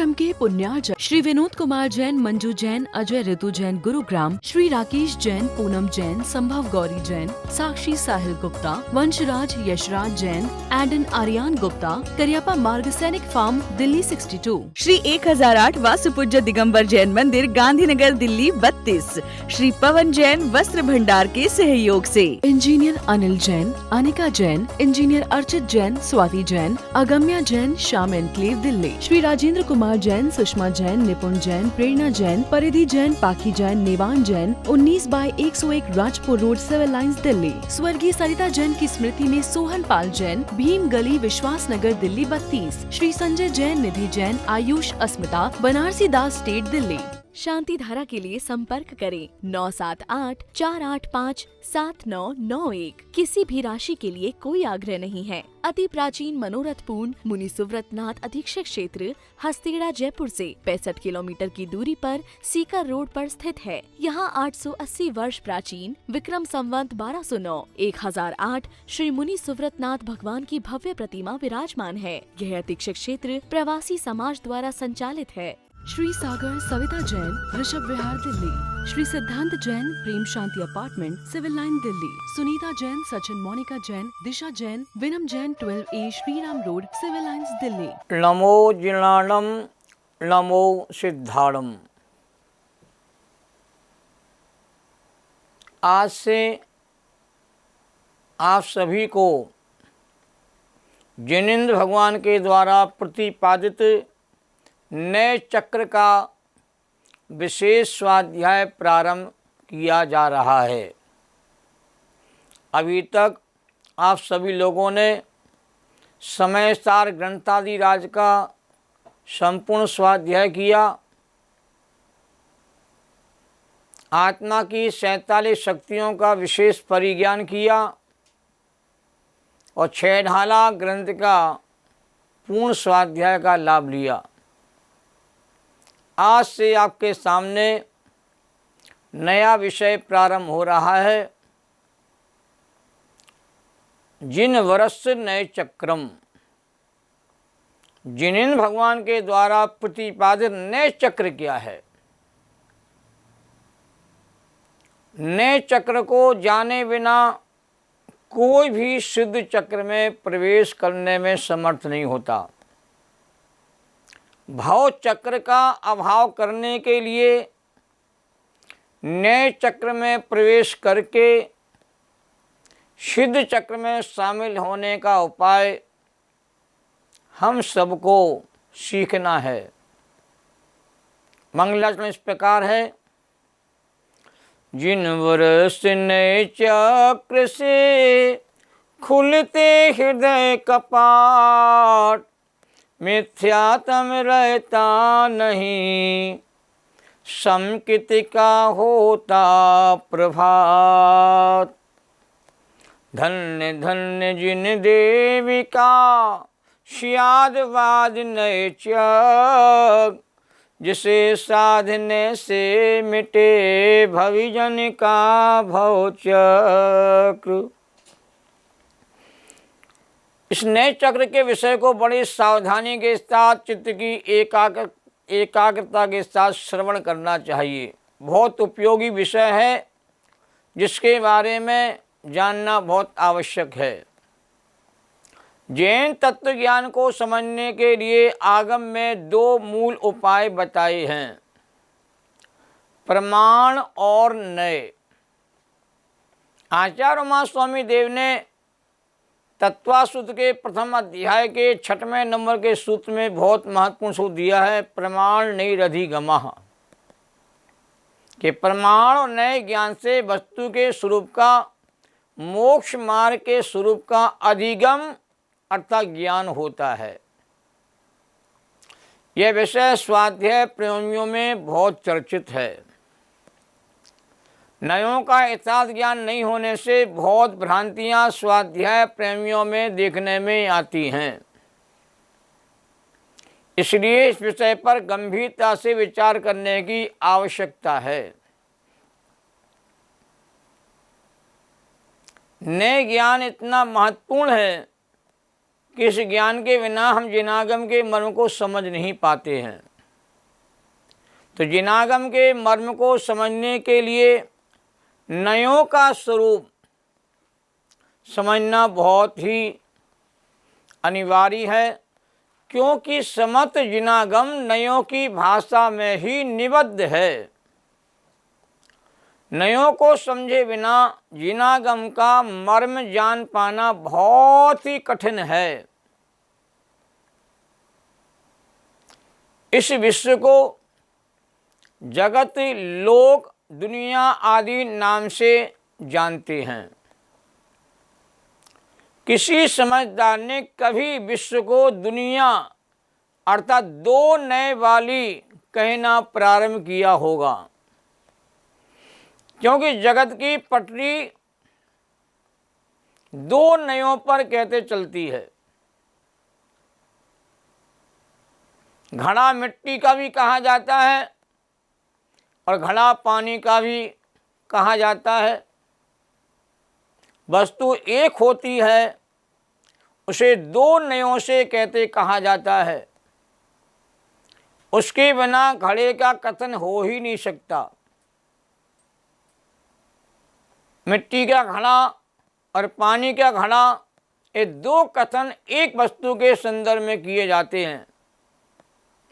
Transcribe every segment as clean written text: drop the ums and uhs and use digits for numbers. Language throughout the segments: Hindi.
कार्यक्रम के पुण्यार्चक श्री विनोद कुमार जैन, मंजू जैन, अजय ऋतु जैन गुरुग्राम, श्री राकेश जैन, पूनम जैन, संभव गौरी जैन, साक्षी साहिल गुप्ता, वंशराज यशराज जैन, एडन आर्यन गुप्ता, करियप्पा मार्ग सैनिक फार्म दिल्ली 62। श्री 1008 वासुपूज्य दिगंबर जैन मंदिर गांधीनगर दिल्ली 32 श्री पवन जैन वस्त्र भंडार के सहयोग से। Engineer Anil Jain, Anika Jain, engineer Archit Jain, Swati Jain, Agamya Jain, Shyam enclave Delhi. Shri Rajendra Kumar Jain, Sushma Jain, Nipun Jain, Prerna Jain, Paridhi Jain, Pakhi Jain, Nevan Jain, 19/101 Rajpur road, civil lines Delhi. स्वर्गीय सरिता जैन की स्मृति में सोहन पाल जैन, भीम गली, विश्वास नगर दिल्ली 32। श्री संजय जैन, निधि जैन, आयुष अस्मिता, बनारसी दास स्टेट दिल्ली। शांति धारा के लिए संपर्क करें 9784857991। किसी भी राशि के लिए कोई आग्रह नहीं है। अति प्राचीन मनोरथ पूर्ण मुनि सुव्रतनाथ अधीक्षक क्षेत्र हस्तेड़ा जयपुर से 65 किलोमीटर की दूरी पर सीकर रोड पर स्थित है। यहाँ 880 वर्ष प्राचीन विक्रम संवत 1209 1008 श्री मुनि सुव्रतनाथ भगवान की भव्य प्रतिमा विराजमान है। यह अधीक्षक क्षेत्र प्रवासी समाज द्वारा संचालित है। श्री सागर सविता जैन, ऋषभ विहार Delhi. Shri Siddhant Jain, Prem Shanti apartment, civil line Delhi. Sunita Jain, Sachin Monika Jain, Disha Jain, Vinam Jain, 12A Shriram road, civil lines Delhi. नमो जिनाणम नमो सिद्धाणम। आज से आप सभी को जिनेंद्र भगवान के द्वारा प्रतिपादित नए चक्र का विशेष स्वाध्याय प्रारंभ किया जा रहा है। अभी तक आप सभी लोगों ने समय सार ग्रंथादि राज का संपूर्ण स्वाध्याय किया। आत्मा की 47 शक्तियों का विशेष परिज्ञान किया और 6 ढाला ग्रंथ का पूर्ण स्वाध्याय का लाभ लिया। आज से आपके सामने नया विषय प्रारंभ हो रहा है। जिन वर्ष नए चक्रम, जिनेंद्र भगवान के द्वारा प्रतिपादित नए चक्र क्या है। नए चक्र को जाने बिना कोई भी सिद्ध चक्र में प्रवेश करने में समर्थ नहीं होता। भाव चक्र का अभाव करने के लिए नए चक्र में प्रवेश करके सिद्ध चक्र में शामिल होने का उपाय हम सबको सीखना है। मंगलाचरण इस प्रकार है। जिन वर्ष नए चक्र से खुलते हृदय कपाट, मिथ्यात्म रहता नहीं, संकित का होता प्रभात। धन्य धन्य जिन देविका स्यादवाद नए चक्र, जिसे साधने से मिटे भविजन का भवचक्र। इस नए चक्र के विषय को बड़ी सावधानी के साथ, चित्त की एकाग्रता के साथ श्रवण करना चाहिए। बहुत उपयोगी विषय है जिसके बारे में जानना बहुत आवश्यक है। जैन तत्व ज्ञान को समझने के लिए आगम में 2 मूल उपाय बताए हैं, प्रमाण और नए। आचार्य उमा स्वामी देव ने तत्वासूत्र के प्रथम अध्याय के 6वें नंबर के सूत्र में बहुत महत्वपूर्ण सूत्र दिया है, प्रमाण नैरधिगमः, कि प्रमाण और नए ज्ञान से वस्तु के स्वरूप का, मोक्ष मार्ग के स्वरूप का अधिगम अर्थात ज्ञान होता है। यह विषय स्वाध्याय प्रेमियों में बहुत चर्चित है। नयों का यथार्थ ज्ञान नहीं होने से बहुत भ्रांतियां स्वाध्याय प्रेमियों में देखने में आती हैं। इसलिए इस विषय पर गंभीरता से विचार करने की आवश्यकता है। नए ज्ञान इतना महत्वपूर्ण है कि इस ज्ञान के बिना हम जिनागम के मर्म को समझ नहीं पाते हैं। तो जिनागम के मर्म को समझने के लिए नयों का स्वरूप समझना बहुत ही अनिवार्य है, क्योंकि समस्त जिनागम नयों की भाषा में ही निबद्ध है। नयों को समझे बिना जिनागम का मर्म जान पाना बहुत ही कठिन है। इस विश्व को जगत, लोक, दुनिया आदि नाम से जानते हैं। किसी समझदार ने कभी विश्व को दुनिया अर्थात दो नए वाली कहना प्रारंभ किया होगा, क्योंकि जगत की पटरी दो नयों पर कहते चलती है। घड़ा मिट्टी का भी कहा जाता है और घड़ा पानी का भी कहा जाता है। वस्तु एक होती है, उसे दो नयों से कहते कहा जाता है। उसके बिना घड़े का कथन हो ही नहीं सकता। मिट्टी का घड़ा और पानी का घड़ा, ये दो कथन एक वस्तु के संदर्भ में किए जाते हैं।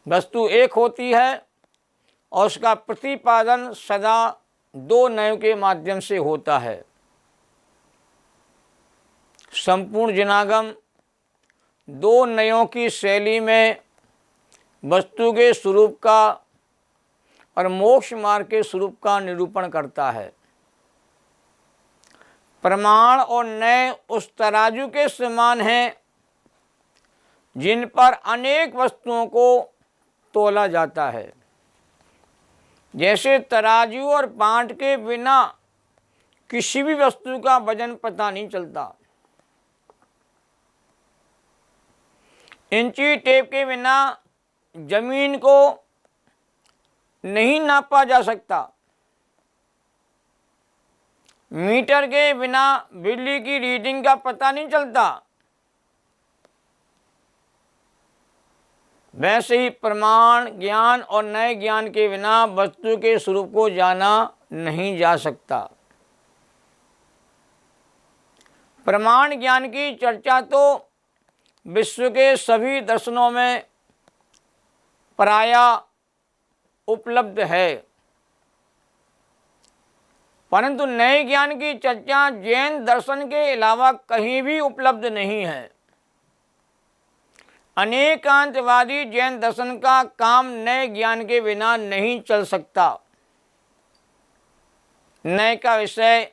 वस्तु एक होती है और उसका प्रतिपादन सदा दो नयों के माध्यम से होता है। संपूर्ण जिनागम दो नयों की शैली में वस्तु के स्वरूप का और मोक्ष मार्ग के स्वरूप का निरूपण करता है। प्रमाण और नय उस तराजू के समान हैं जिन पर अनेक वस्तुओं को तोला जाता है। जैसे तराजू और बांट के बिना किसी भी वस्तु का वजन पता नहीं चलता। इंची टेप के बिना जमीन को नहीं नापा जा सकता। मीटर के बिना बिजली की रीडिंग का पता नहीं चलता। वैसे ही प्रमाण ज्ञान और नए ज्ञान के बिना वस्तु के स्वरूप को जाना नहीं जा सकता। प्रमाण ज्ञान की चर्चा तो विश्व के सभी दर्शनों में प्रायः उपलब्ध है, परंतु नए ज्ञान की चर्चा जैन दर्शन के अलावा कहीं भी उपलब्ध नहीं है। अनेकांतवादी जैन दर्शन का काम नए ज्ञान के बिना नहीं चल सकता। नए का विषय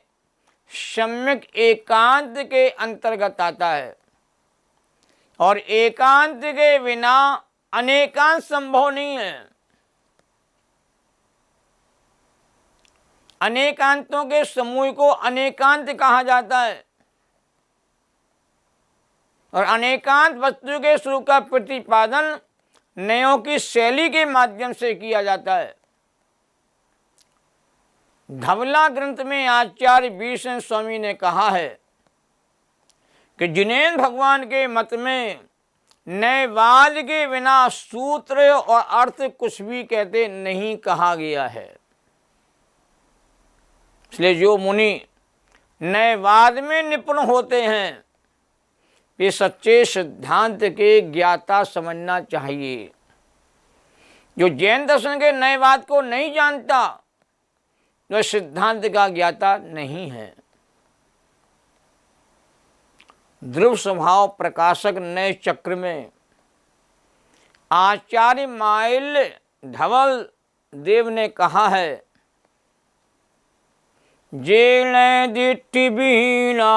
सम्यक एकांत के अंतर्गत आता है और एकांत के बिना अनेकांत संभव नहीं है। अनेकांतों के समूह को अनेकांत कहा जाता है और अनेकांत वस्तु के स्वरूप का प्रतिपादन नयों की शैली के माध्यम से किया जाता है। धवला ग्रंथ में आचार्य वीरसेन स्वामी ने कहा है कि जिनेन्द्र भगवान के मत में नयवाद के बिना सूत्र और अर्थ कुछ भी कहते नहीं कहा गया है। इसलिए जो मुनि नयवाद में निपुण होते हैं ये सच्चे सिद्धांत के ज्ञाता समझना चाहिए। जो जैन दर्शन के नयवाद को नहीं जानता वह सिद्धांत का ज्ञाता नहीं है। ध्रुव स्वभाव प्रकाशक नए चक्र में आचार्य माइल धवल देव ने कहा है, जेल दिट्ठि बीना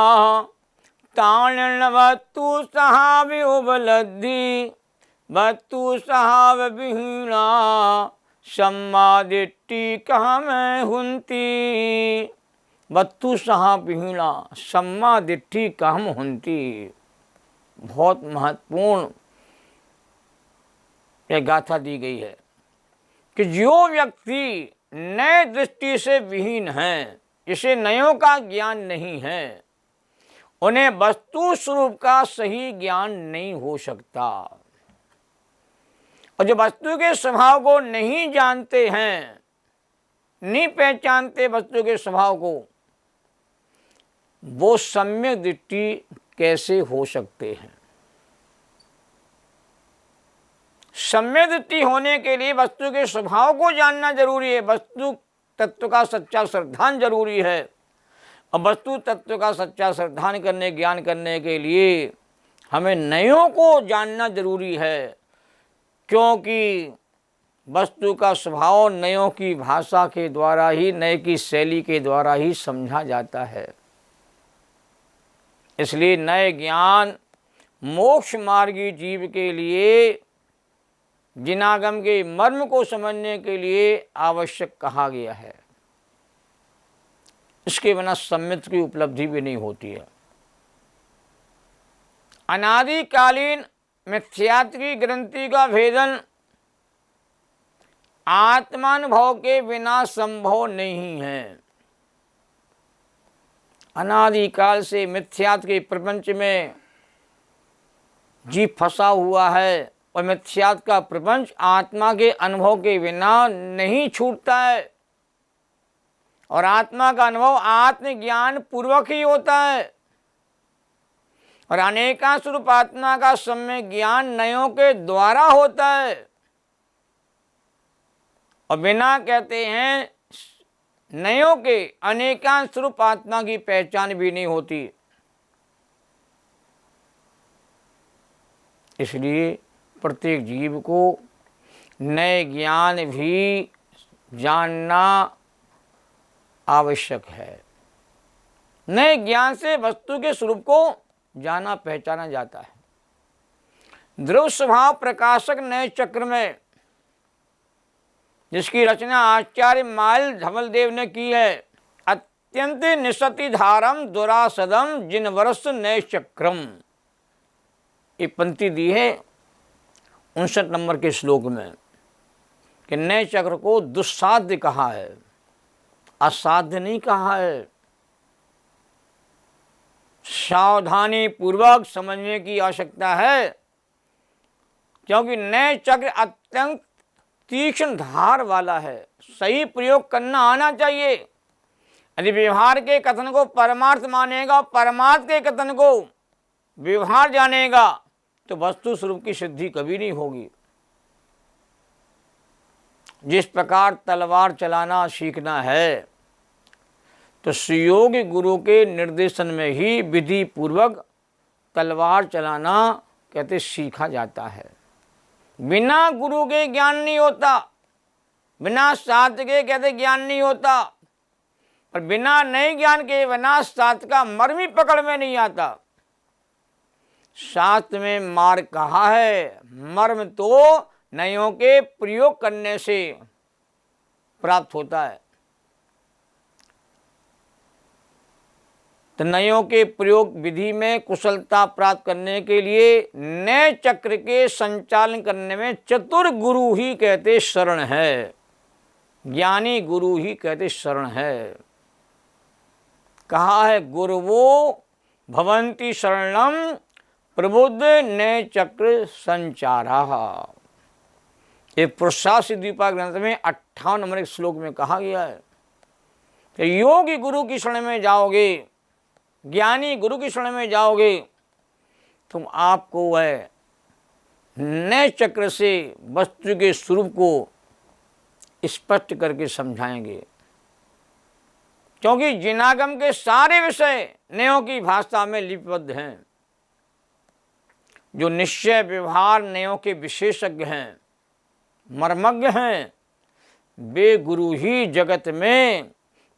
ताण वस्तु सहाव उपलब्धि वस्तु सहाव विहीना सम्मा दिट्ठि कहाँ में हुंती वस्तु सहा विहीना सम्मा दिट्ठि कहम हुंती। बहुत महत्वपूर्ण यह गाथा दी गई है कि जो व्यक्ति नए दृष्टि से विहीन है, जिसे नयों का ज्ञान नहीं है, उन्हें वस्तु स्वरूप का सही ज्ञान नहीं हो सकता। और जो वस्तु के स्वभाव को नहीं जानते हैं, नहीं पहचानते वस्तु के स्वभाव को, वो सम्यक दृष्टि कैसे हो सकते हैं। सम्यक दृष्टि होने के लिए वस्तु के स्वभाव को जानना जरूरी है, वस्तु तत्व का सच्चा श्रद्धान जरूरी है। और वस्तु तत्व का सच्चा श्रद्धान करने, ज्ञान करने के लिए हमें नयों को जानना जरूरी है, क्योंकि वस्तु का स्वभाव नयों की भाषा के द्वारा ही, नए की शैली के द्वारा ही समझा जाता है। इसलिए नए ज्ञान मोक्ष मार्गी जीव के लिए जिनागम के मर्म को समझने के लिए आवश्यक कहा गया है। इसके बिना सम्यक की उपलब्धि भी नहीं होती है। अनादिकालीन मिथ्यात्व की ग्रंथि का भेदन आत्मानुभव के बिना संभव नहीं है। अनादिकाल से मिथ्यात्व के प्रपंच में जीव फंसा हुआ है, और मिथ्यात्व का प्रपंच आत्मा के अनुभव के बिना नहीं छूटता है। और आत्मा का अनुभव आत्मज्ञान पूर्वक ही होता है। और अनेका स्वरूप आत्मा का सम्यक ज्ञान नयों के द्वारा होता है। और बिना कहते हैं नयों के अनेका स्वरूप आत्मा की पहचान भी नहीं होती। इसलिए प्रत्येक जीव को नए ज्ञान भी जानना आवश्यक है। नए ज्ञान से वस्तु के स्वरूप को जाना पहचाना जाता है। ध्रुव स्वभाव प्रकाशक नए चक्र में, जिसकी रचना आचार्य माल धवलदेव ने की है, अत्यंत निसति धारम दुरासदम जिन वर्ष नए चक्रम, ये पंक्ति दी है 59 नंबर के श्लोक में, कि नए चक्र को दुस्साध्य कहा है, असाध्य नहीं कहा है। सावधानी पूर्वक समझने की आवश्यकता है, क्योंकि नए चक्र अत्यंत तीक्ष्ण धार वाला है। सही प्रयोग करना आना चाहिए। यदि व्यवहार के कथन को परमार्थ मानेगा, परमार्थ के कथन को व्यवहार जानेगा, तो वस्तु स्वरूप की सिद्धि कभी नहीं होगी। जिस प्रकार तलवार चलाना सीखना है, तो सुयोगी गुरु के निर्देशन में ही विधि पूर्वक तलवार चलाना कहते सीखा जाता है। बिना गुरु के ज्ञान नहीं होता, बिना शास्त्र के कहते ज्ञान नहीं होता, और बिना नए ज्ञान के बिना शास्त्र का मर्म ही पकड़ में नहीं आता। शास्त्र में मार्ग कहा है, मर्म तो नयों के प्रयोग करने से प्राप्त होता है। तो नयों के प्रयोग विधि में कुशलता प्राप्त करने के लिए नए चक्र के संचालन करने में चतुर गुरु ही कहते शरण है, ज्ञानी गुरु ही कहते शरण है। कहा है गुरुवो भवंती शरणम प्रबुद्ध नए चक्र संचारा। ये पुरुषार्थ सिद्धिपा ग्रंथ में 58 नंबर श्लोक में कहा गया है कि योगी गुरु की शरण में जाओगे, ज्ञानी गुरु की शरण में जाओगे, तुम आपको वह नए चक्र से वस्तु के स्वरूप को स्पष्ट करके समझाएंगे। क्योंकि जिनागम के सारे विषय नयों की भाषा में लिपिबद्ध हैं। जो निश्चय व्यवहार नयों के विशेषज्ञ हैं, मर्मज्ञ हैं, वे गुरु ही जगत में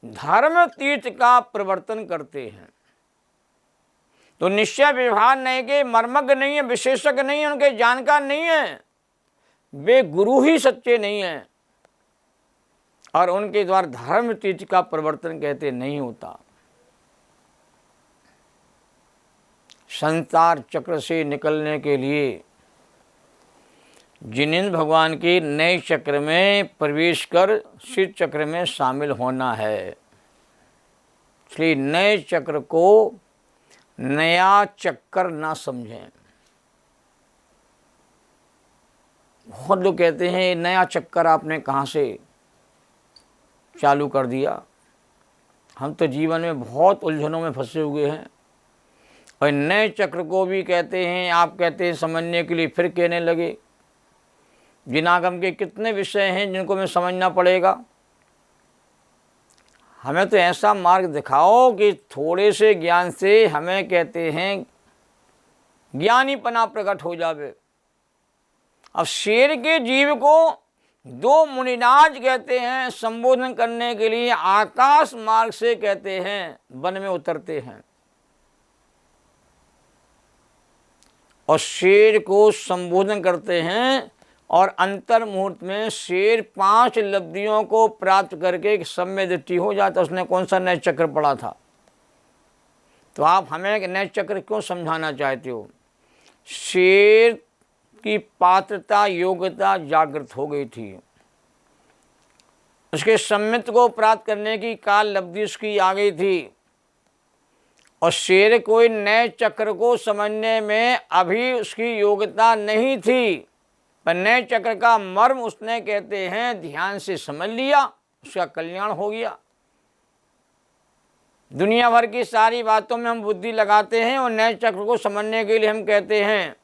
धर्म तीर्थ का प्रवर्तन करते हैं। तो निश्चय व्यवहार नए के मर्मज्ञ नहीं है, विशेषज्ञ नहीं है, उनके जानकार नहीं है, वे गुरु ही सच्चे नहीं हैं, और उनके द्वारा धर्म तीर्थ का प्रवर्तन कहते नहीं होता। संसार चक्र से निकलने के लिए जिनेंद्र भगवान के नए चक्र में प्रवेश कर शिव चक्र में शामिल होना है। इसलिए नए चक्र को नया चक्कर ना समझें। बहुत लोग कहते हैं ये नया चक्कर आपने कहाँ से चालू कर दिया। हम तो जीवन में बहुत उलझनों में फंसे हुए हैं और नए चक्र को भी कहते हैं, आप कहते हैं समझने के लिए फिर कहने लगे। जिनागम के कितने विषय हैं जिनको हमें समझना पड़ेगा। हमें तो ऐसा मार्ग दिखाओ कि थोड़े से ज्ञान से हमें कहते हैं ज्ञानीपना प्रकट हो जावे। अब शेर के जीव को दो मुनिराज कहते हैं संबोधन करने के लिए आकाश मार्ग से कहते हैं वन में उतरते हैं और शेर को संबोधन करते हैं और अंतर मुहूर्त में शेर 5 लब्धियों को प्राप्त करके सब में दृष्टि हो जाता। उसने कौन सा नए चक्र पढ़ा था। तो आप हमें नए चक्र क्यों समझाना चाहते हो। शेर की पात्रता योग्यता जागृत हो गई थी, उसके सम्मित को प्राप्त करने की काल लब्धि उसकी आ गई थी और शेर कोई नए चक्र को समझने में अभी उसकी योग्यता नहीं थी, पर नए चक्र का मर्म उसने कहते हैं ध्यान से समझ लिया, उसका कल्याण हो गया। दुनिया भर की सारी बातों में हम बुद्धि लगाते हैं और नए चक्र को समझने के लिए हम कहते हैं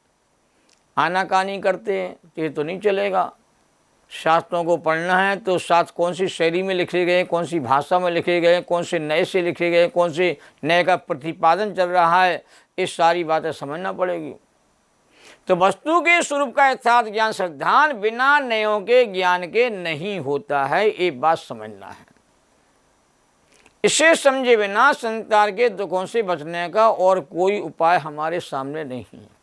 आनाकानी करते हैं, तो ये तो नहीं चलेगा। शास्त्रों को पढ़ना है तो शास्त्र कौन सी शैली में लिखे गए, कौन सी भाषा में लिखे गए, कौन से नए से लिखे गए, कौन से नए का प्रतिपादन चल रहा है, ये सारी बातें समझना पड़ेगी। तो वस्तु के स्वरूप का यथार्थ ज्ञान श्रद्धान बिना नयों के ज्ञान के नहीं होता है, ये बात समझना है। इसे समझे बिना संसार के दुखों से बचने का और कोई उपाय हमारे सामने नहीं है।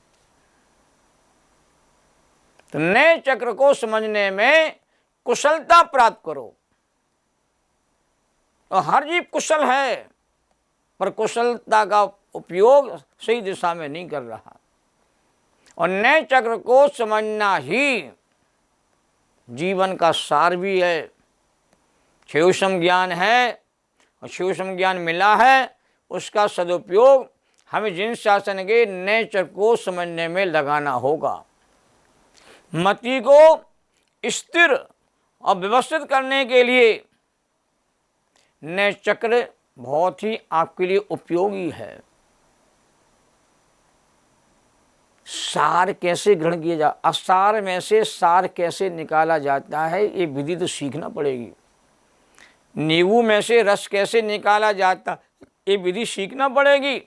तो नए चक्र को समझने में कुशलता प्राप्त करो। और हर जीव कुशल है, पर कुशलता का उपयोग सही दिशा में नहीं कर रहा। और नए चक्र को समझना ही जीवन का सार भी है। क्षेषम ज्ञान है और क्षेषम ज्ञान मिला है, उसका सदुपयोग हमें जिन शासन के नए चक्र को समझने में लगाना होगा। मति को स्थिर और व्यवस्थित करने के लिए नए चक्र बहुत ही आपके लिए उपयोगी है। सार कैसे ग्रहण किया जा, असार में से सार कैसे निकाला जाता है, ये विधि तो सीखना पड़ेगी। नींबू में से रस कैसे निकाला जाता, ये विधि सीखना पड़ेगी।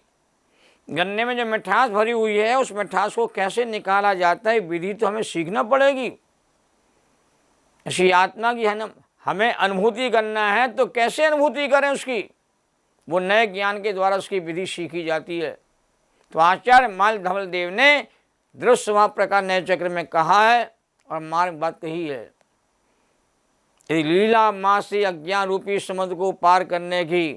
गन्ने में जो मिठास भरी हुई है उस मिठास को कैसे निकाला जाता है, विधि तो हमें सीखना पड़ेगी। ऐसी आत्मा की हमें अनुभूति करना है तो कैसे अनुभूति करें उसकी, वो नए ज्ञान के द्वारा उसकी विधि सीखी जाती है। तो आचार्य माल धवल देव ने दृढ़ स्वभाव प्रकार नए चक्र में कहा है और मार्ग बात कही है। यदि लीला माँ से अज्ञान रूपी समुद्र को पार करने की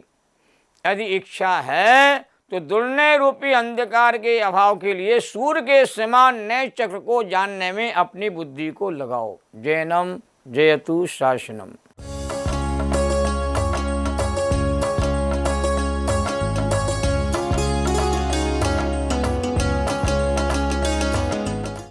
यदि इच्छा है तो दुर्नय रूपी अंधकार के अभाव के लिए सूर्य के समान नए चक्र को जानने में अपनी बुद्धि को लगाओ। जैनम जयतु शासनम।